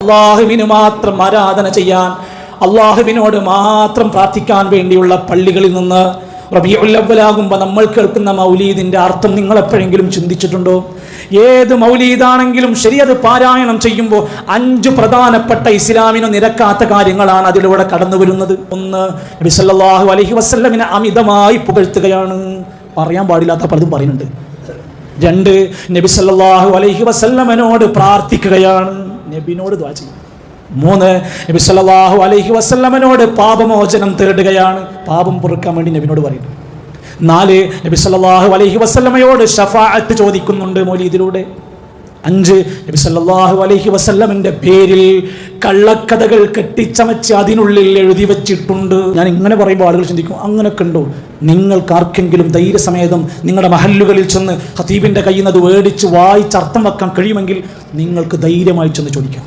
അള്ളാഹുവിന് മാത്രം ആരാധന ചെയ്യാൻ, അള്ളാഹുവിനോട് മാത്രം പ്രാർത്ഥിക്കാൻ വേണ്ടിയുള്ള പള്ളികളിൽ നിന്ന് റബീഉൽ അവ്വലാകുമ്പോൾ നമ്മൾ കേൾക്കുന്ന മൗലീദിന്റെ അർത്ഥം നിങ്ങൾ എപ്പോഴെങ്കിലും ചിന്തിച്ചിട്ടുണ്ടോ? ഏത് മൗലീദാണെങ്കിലും ശരി, അത് പാരായണം ചെയ്യുമ്പോൾ 5 പ്രധാനപ്പെട്ട ഇസ്ലാമിന് നിരക്കാത്ത കാര്യങ്ങളാണ് അതിലൂടെ കടന്നു വരുന്നത്. ഒന്ന്, നബി സല്ലല്ലാഹു അലൈഹി വസല്ലമിനെ അമിതമായി പുകഴ്ത്തുകയാണ്, പറയാൻ പാടില്ലാത്ത പലതും പറയുന്നുണ്ട്. 2, നബി സല്ലല്ലാഹു അലൈഹി വസല്ലമനോട് പ്രാർത്ഥിക്കുകയാണ്, നബിനോട് ദുആ ചെയ്യും. 3, നബി സല്ലല്ലാഹു അലൈഹി വസല്ലമനോട് പാപമോചനം തേടുകയാണ്, പാപം പൊറുക്കാൻ വേണ്ടി നബിനോട് പറയുന്നു. 4, നബി സല്ലല്ലാഹു അലൈഹി വസല്ലമയോട് ശഫാഅത്ത് ചോദിക്കുന്നുണ്ട് മൗലീദിലൂടെ. 5, നബി സല്ലല്ലാഹു അലൈഹി വസല്ലമന്റെ പേരിൽ കള്ളക്കഥകൾ കെട്ടിച്ചമച്ച് അതിനുള്ളിൽ എഴുതി വെച്ചിട്ടുണ്ട്. ഞാൻ ഇങ്ങനെ പറയുമ്പോൾ ആളുകൾ ചിന്തിക്കും, അങ്ങനെയൊക്കെ ഉണ്ടോ? നിങ്ങൾക്ക് ആർക്കെങ്കിലും ധൈര്യസമേതം നിങ്ങളുടെ മഹല്ലുകളിൽ ചെന്ന് ഖതീബിന്റെ കയ്യിൽ നിന്ന് അത് മേടിച്ച് വായിച്ച് അർത്ഥം വെക്കാൻ കഴിയുമെങ്കിൽ നിങ്ങൾക്ക് ധൈര്യമായി ചെന്ന് ചോദിക്കാം.